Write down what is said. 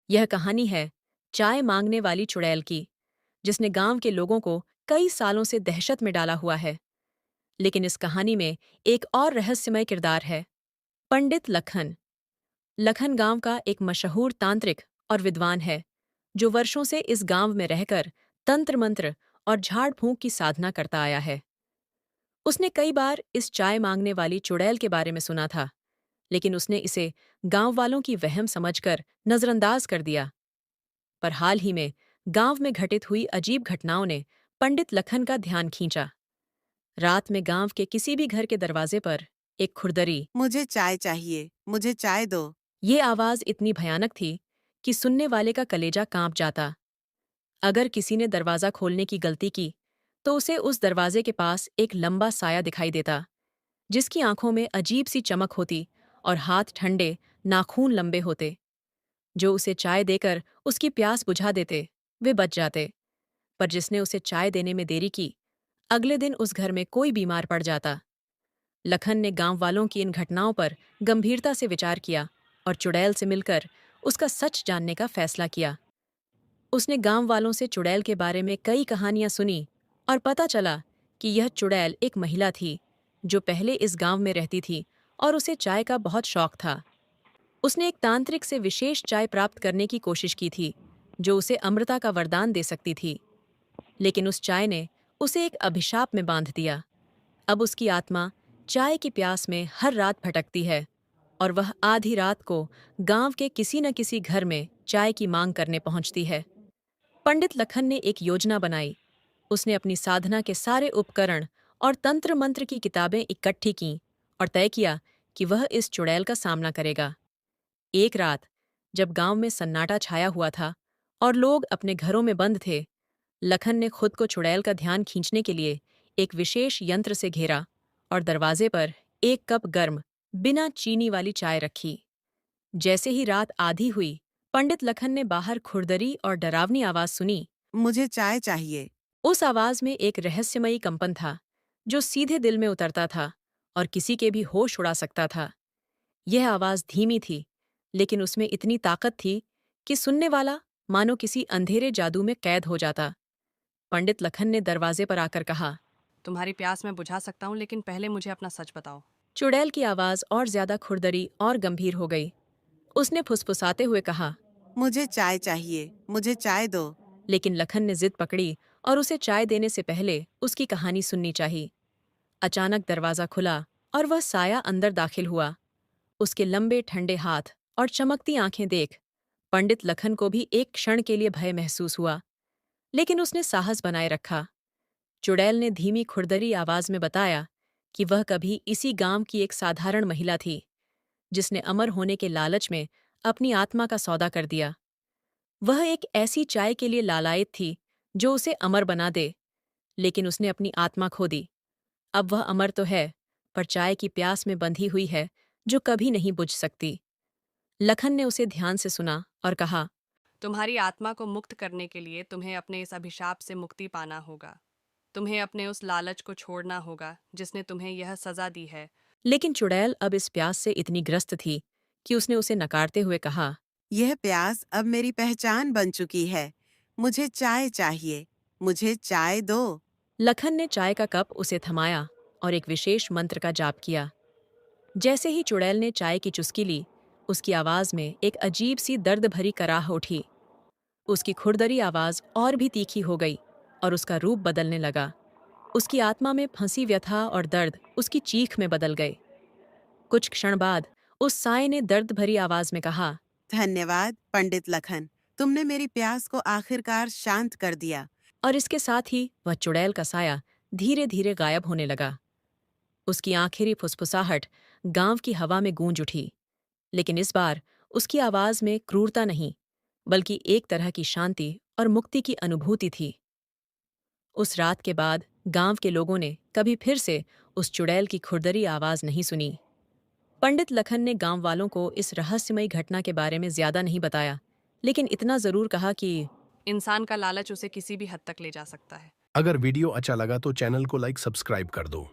यह कहानी है चाय मांगने वाली चुड़ैल की, जिसने गांव के लोगों को कई सालों से दहशत में डाला हुआ है। लेकिन इस कहानी में एक और रहस्यमय किरदार है, पंडित लखन। लखन गांव का एक मशहूर तांत्रिक और विद्वान है, जो वर्षों से इस गांव में रहकर तंत्र मंत्र और झाड़ फूंक की साधना करता आया है। उसने कई बार इस चाय मांगने वाली चुड़ैल के बारे में सुना था, लेकिन उसने इसे गांव वालों की वहम समझकर नजरअंदाज कर दिया। पर हाल ही में गांव में घटित हुई अजीब घटनाओं ने पंडित लखन का ध्यान खींचा। रात में गांव के किसी भी घर के दरवाजे पर एक खुरदरी, मुझे चाय चाहिए, मुझे चाय दो। ये आवाज इतनी भयानक थी कि सुनने वाले का कलेजा कांप जाता। अगर किसी ने दरवाजा खोलने की गलती की, तो उसे उस दरवाजे के पास एक लंबा साया दिखाई देता, जिसकी आंखों में अजीब सी चमक होती और हाथ ठंडे, नाखून लंबे होते, जो उसे चाय देकर उसकी प्यास बुझा देते। वे बच जाते। पर जिसने उसे चाय देने में देरी की, अगले दिन उस घर में कोई बीमार पड़ जाता। लखन ने गांव वालों की इन घटनाओं पर गंभीरता से विचार किया और चुड़ैल से मिलकर उसका सच जानने का फैसला किया। उसने गांव वालों से चुड़ैल के बारे में कई कहानियां सुनी और पता चला कि यह चुड़ैल एक महिला थी, जो पहले इस गांव में रहती थी और उसे चाय का बहुत शौक था। उसने एक तांत्रिक से विशेष चाय प्राप्त करने की कोशिश की थी, जो उसे अमृता का वरदान दे सकती थी। लेकिन उस चाय ने उसे एक अभिशाप में बांध दिया। अब उसकी आत्मा चाय की प्यास में हर रात भटकती है और वह आधी रात को गांव के किसी न किसी घर में चाय की मांग करने पहुंचती है। पंडित लखन ने एक योजना बनाई। उसने अपनी साधना के सारे उपकरण और तंत्र मंत्र की किताबें इकट्ठी कीं और तय किया कि वह इस चुड़ैल का सामना करेगा। एक रात, जब गांव में सन्नाटा छाया हुआ था और लोग अपने घरों में बंद थे, लखन ने खुद को चुड़ैल का ध्यान खींचने के लिए एक विशेष यंत्र से घेरा और दरवाजे पर एक कप गर्म, बिना चीनी वाली चाय रखी। जैसे ही रात आधी हुई, पंडित लखन ने बाहर खुरदरी और डरावनी आवाज सुनी। मुझे चाय चाहिए। उस आवाज में एक रहस्यमयी कंपन था, जो सीधे दिल में उतरता था और किसी के भी होश उड़ा सकता था। यह आवाज धीमी थी, लेकिन उसमें इतनी ताकत थी कि सुनने वाला मानो किसी अंधेरे जादू में कैद हो जाता। पंडित लखन ने दरवाजे पर आकर कहा। तुम्हारी प्यास मैं बुझा सकता हूँ, लेकिन पहले मुझे अपना सच बताओ। चुड़ैल की आवाज और ज्यादा खुरदरी और गंभीर हो गई। उसने फुसफुसाते हुए कहा। मुझे चाय चाहिए, मुझे चाय दो। लेकिन लखन ने जिद पकड़ी और उसे चाय देने से पहले उसकी कहानी सुननी चाहिए। अचानक दरवाजा खुला और वह साया अंदर दाखिल हुआ। उसके लंबे ठंडे हाथ और चमकती आंखें देख पंडित लखन को भी एक क्षण के लिए भय महसूस हुआ, लेकिन उसने साहस बनाए रखा। चुड़ैल ने धीमी खुरदरी आवाज में बताया कि वह कभी इसी गांव की एक साधारण महिला थी, जिसने अमर होने के लालच में अपनी आत्मा का सौदा कर दिया। वह एक ऐसी चाय के लिए लालायित थी, जो उसे अमर बना दे, लेकिन उसने अपनी आत्मा खो दी। अब वह अमर तो है, पर चाय की प्यास में बंधी हुई है, जो कभी नहीं बुझ सकती। लखन ने उसे ध्यान से सुना और कहा। तुम्हारी आत्मा को मुक्त करने के लिए तुम्हें अपने इस अभिशाप से मुक्ति पाना होगा। तुम्हें अपने उस लालच को छोड़ना होगा जिसने तुम्हें यह सजा दी है। लेकिन चुड़ैल अब इस प्यास से इतनी ग्रस्त थी कि उसने उसे नकारते हुए कहा। यह प्यास अब मेरी पहचान बन चुकी है। मुझे चाय चाहिए, मुझे चाय दो। लखन ने चाय का कप उसे थमाया और एक विशेष मंत्र का जाप किया। जैसे ही चुड़ैल ने चाय की चुस्की ली, उसकी आवाज में एक अजीब सी दर्द भरी कराह उठी। उसकी खुरदरी आवाज और भी तीखी हो गई और उसका रूप बदलने लगा। उसकी आत्मा में फंसी व्यथा और दर्द उसकी चीख में बदल गए। कुछ क्षण बाद उस साए ने दर्द भरी आवाज में कहा। धन्यवाद पंडित लखन, तुमने मेरी प्यास को आखिरकार शांत कर दिया। और इसके साथ ही वह चुड़ैल का साया धीरे धीरे गायब होने लगा। उसकी आखिरी फुसफुसाहट गांव की हवा में गूंज उठी, लेकिन इस बार उसकी आवाज में क्रूरता नहीं, बल्कि एक तरह की शांति और मुक्ति की अनुभूति थी। उस रात के बाद गांव के लोगों ने कभी फिर से उस चुड़ैल की खुरदरी आवाज नहीं सुनी। पंडित लखन ने गांव वालों को इस रहस्यमयी घटना के बारे में ज्यादा नहीं बताया, लेकिन इतना जरूर कहा कि इंसान का लालच उसे किसी भी हद तक ले जा सकता है। अगर वीडियो अच्छा लगा तो चैनल को लाइक सब्सक्राइब कर दो।